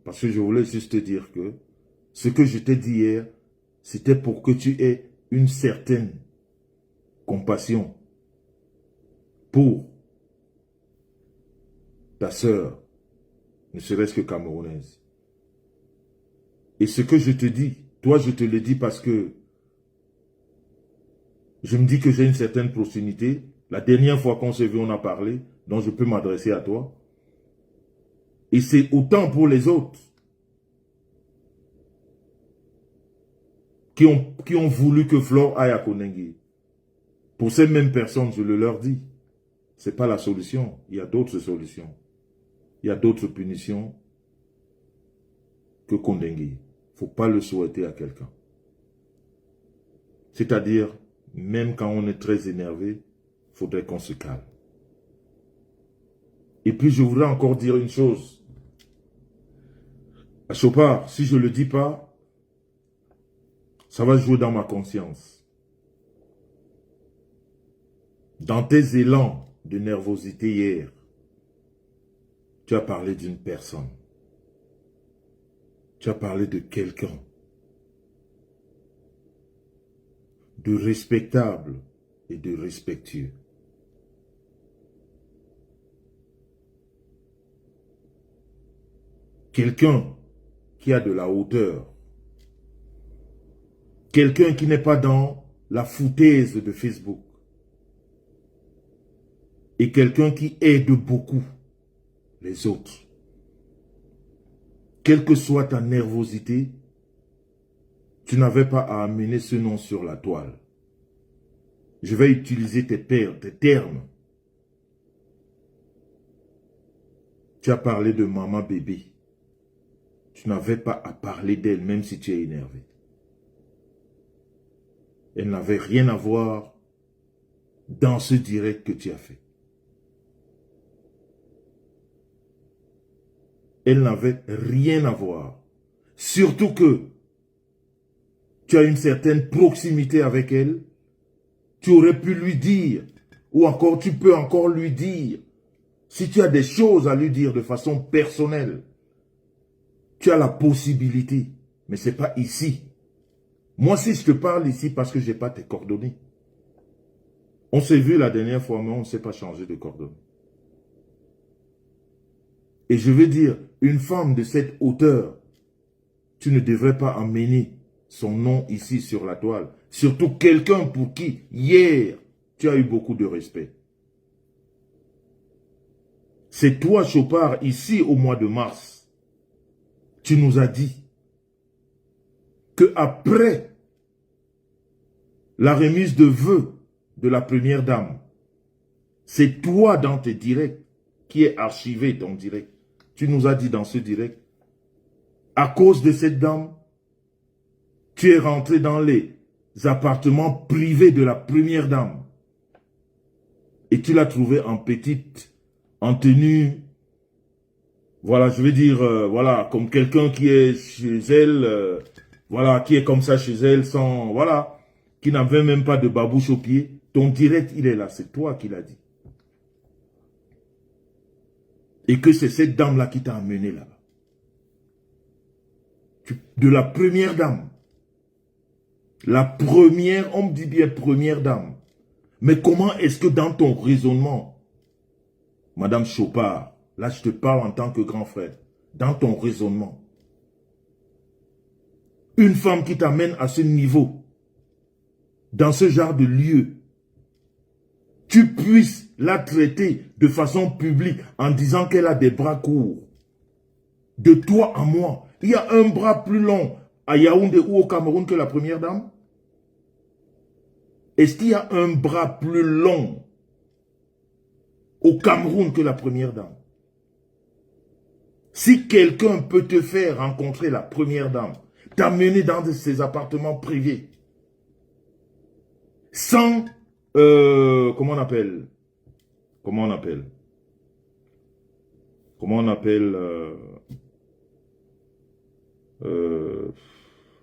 Parce que je voulais juste te dire que ce que je t'ai dit hier, c'était pour que tu aies une certaine compassion pour ta sœur, ne serait-ce que camerounaise. Et ce que je te dis, toi je te le dis parce que je me dis que j'ai une certaine proximité. La dernière fois qu'on s'est vu, on a parlé, donc je peux m'adresser à toi. Et c'est autant pour les autres qui ont voulu que Flore aille à Konengi. Pour ces mêmes personnes, je le leur dis, ce n'est pas la solution. Il y a d'autres solutions. Il y a d'autres punitions que Kondengi. Il ne faut pas le souhaiter à quelqu'un. C'est-à-dire, même quand on est très énervé, il faudrait qu'on se calme. Et puis, je voudrais encore dire une chose. À Chopard, si je ne le dis pas, ça va jouer dans ma conscience. Dans tes élans de nervosité hier, tu as parlé d'une personne. Tu as parlé de quelqu'un. De respectable et de respectueux. Quelqu'un qui a de la hauteur. Quelqu'un qui n'est pas dans la foutaise de Facebook. Et quelqu'un qui aide beaucoup les autres. Quelle que soit ta nervosité, tu n'avais pas à amener ce nom sur la toile. Je vais utiliser tes termes. Tu as parlé de maman bébé. Tu n'avais pas à parler d'elle, même si tu es énervé. Elle n'avait rien à voir dans ce direct que tu as fait. Elle n'avait rien à voir. Surtout que tu as une certaine proximité avec elle. Tu aurais pu lui dire, ou encore tu peux encore lui dire, si tu as des choses à lui dire de façon personnelle, tu as la possibilité, mais ce n'est pas ici. Moi, si je te parle ici, parce que je n'ai pas tes coordonnées. On s'est vu la dernière fois, mais on ne s'est pas changé de coordonnées. Et je veux dire, une femme de cette hauteur, tu ne devrais pas emmener son nom ici sur la toile. Surtout quelqu'un pour qui, hier, tu as eu beaucoup de respect. C'est toi, Chopard, ici au mois de mars, tu nous as dit que après la remise de vœux de la première dame, c'est toi dans tes directs qui est archivé ton direct. Tu nous as dit dans ce direct, à cause de cette dame, tu es rentré dans les appartements privés de la première dame. Et tu l'as trouvé en petite, en tenue, voilà, je veux dire, voilà, comme quelqu'un qui est chez elle, voilà, qui est comme ça chez elle, sans, voilà, qui n'avait même pas de babouche au pied. Ton direct, il est là, c'est toi qui l'as dit. Et que c'est cette dame-là qui t'a amené là-bas. De la première dame. La première, on me dit bien première dame. Mais comment est-ce que dans ton raisonnement, Madame Chopard, là je te parle en tant que grand frère, dans ton raisonnement, une femme qui t'amène à ce niveau, dans ce genre de lieu, tu puisses la traiter de façon publique en disant qu'elle a des bras courts. De toi à moi, il y a un bras plus long à Yaoundé ou au Cameroun que la première dame? Est-ce qu'il y a un bras plus long au Cameroun que la première dame? Si quelqu'un peut te faire rencontrer la première dame, t'amener dans ses appartements privés, sans, comment on appelle,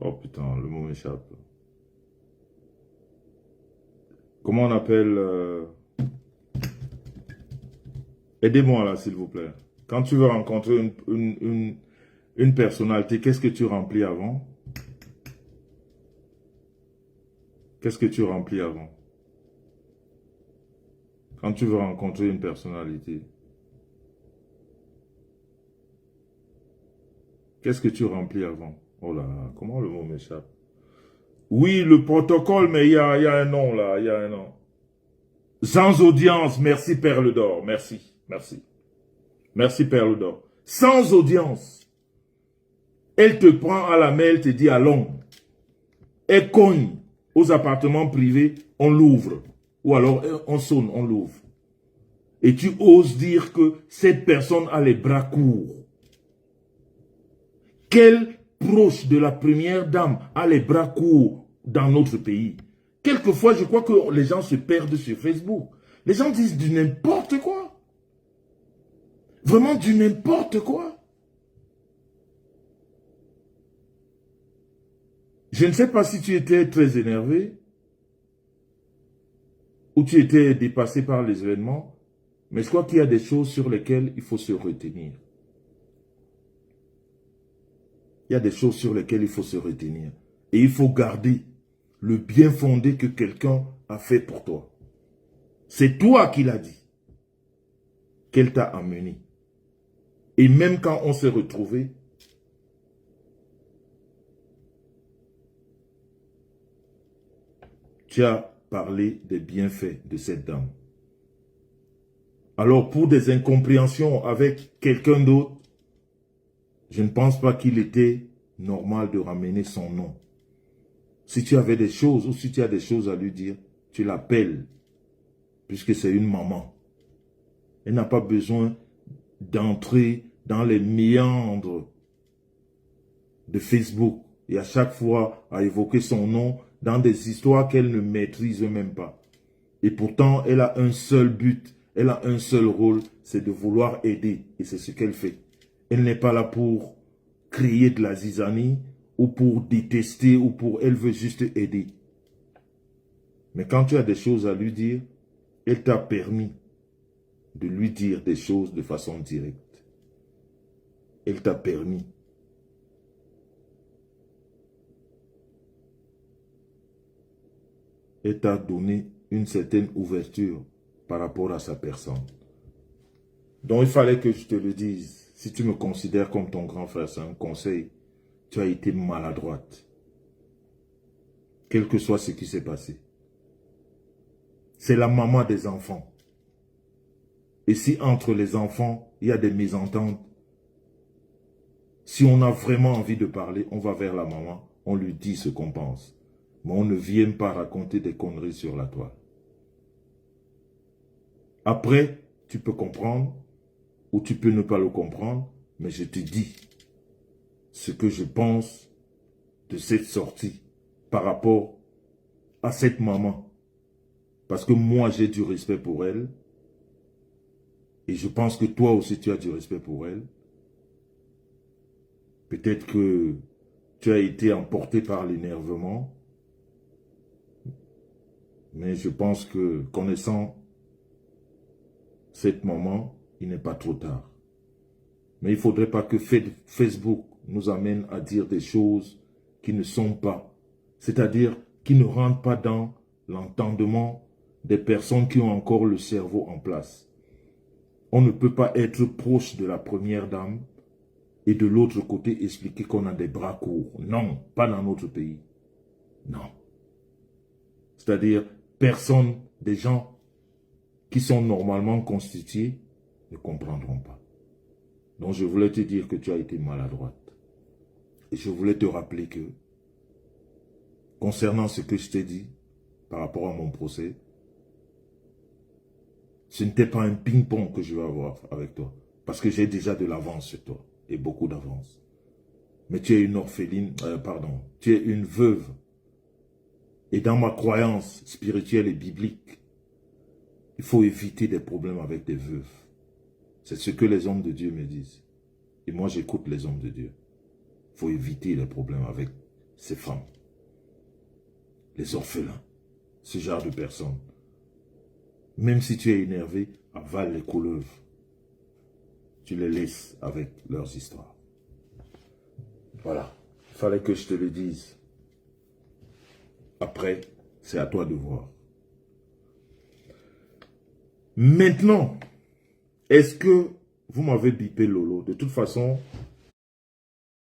oh putain, le mot m'échappe. Comment on appelle, aidez-moi là, s'il vous plaît. Quand tu veux rencontrer une personnalité, qu'est-ce que tu remplis avant? Qu'est-ce que tu remplis avant? Quand tu veux rencontrer une personnalité, qu'est-ce que tu remplis avant? Oh là, comment le mot m'échappe? Oui, le protocole, mais il y a un nom là, il y a un nom. Sans audience, merci Perle d'Or, merci, merci. Merci Perle d'Or. Sans audience. Elle te prend à la main, elle te dit allons. Elle cogne aux appartements privés, on l'ouvre. Ou alors on sonne, on l'ouvre. Et tu oses dire que cette personne a les bras courts. Quel proche de la première dame a les bras courts dans notre pays? Quelquefois, je crois que les gens se perdent sur Facebook. Les gens disent du n'importe quoi. Vraiment du n'importe quoi. Je ne sais pas si tu étais très énervé ou tu étais dépassé par les événements, mais je crois qu'il y a des choses sur lesquelles il faut se retenir. Il y a des choses sur lesquelles il faut se retenir. Et il faut garder le bien fondé que quelqu'un a fait pour toi. C'est toi qui l'as dit, qu'elle t'a amené. Et même quand on s'est retrouvés, tu as parlé des bienfaits de cette dame. Alors pour des incompréhensions avec quelqu'un d'autre, je ne pense pas qu'il était normal de ramener son nom. Si tu avais des choses ou si tu as des choses à lui dire, tu l'appelles, puisque c'est une maman. Elle n'a pas besoin d'entrer dans les méandres de Facebook et à chaque fois à évoquer son nom dans des histoires qu'elle ne maîtrise même pas. Et pourtant, elle a un seul but, elle a un seul rôle, c'est de vouloir aider. Et c'est ce qu'elle fait. Elle n'est pas là pour créer de la zizanie ou pour détester ou pour... Elle veut juste aider. Mais quand tu as des choses à lui dire, elle t'a permis de lui dire des choses de façon directe. Elle t'a permis. Elle t'a donné une certaine ouverture par rapport à sa personne. Donc il fallait que je te le dise. Si tu me considères comme ton grand frère, c'est un conseil. Tu as été maladroite. Quel que soit ce qui s'est passé. C'est la maman des enfants. Et si entre les enfants, il y a des mésententes, si on a vraiment envie de parler, on va vers la maman, on lui dit ce qu'on pense. Mais on ne vient pas raconter des conneries sur la toile. Après, tu peux comprendre ou tu peux ne pas le comprendre, mais je te dis ce que je pense de cette sortie par rapport à cette maman. Parce que moi, j'ai du respect pour elle. Et je pense que toi aussi, tu as du respect pour elle. Peut-être que tu as été emporté par l'énervement. Mais je pense que, connaissant cette maman, il n'est pas trop tard. Mais il ne faudrait pas que Facebook nous amène à dire des choses qui ne sont pas. C'est-à-dire qui ne rentrent pas dans l'entendement des personnes qui ont encore le cerveau en place. On ne peut pas être proche de la première dame et de l'autre côté expliquer qu'on a des bras courts. Non, pas dans notre pays. Non. C'est-à-dire, personne, des gens qui sont normalement constitués ne comprendront pas. Donc je voulais te dire que tu as été maladroite. Et je voulais te rappeler que, concernant ce que je t'ai dit, par rapport à mon procès, ce n'était pas un ping-pong que je vais avoir avec toi. Parce que j'ai déjà de l'avance sur toi. Et beaucoup d'avance. Mais tu es une orpheline, tu es une veuve. Et dans ma croyance spirituelle et biblique, il faut éviter des problèmes avec des veuves. C'est ce que les hommes de Dieu me disent. Et moi, j'écoute les hommes de Dieu. Il faut éviter les problèmes avec ces femmes. Les orphelins. Ce genre de personnes. Même si tu es énervé, avale les couleuvres. Tu les laisses avec leurs histoires. Voilà. Il fallait que je te le dise. Après, c'est à toi de voir. Maintenant, est-ce que vous m'avez bipé Lolo? De toute façon,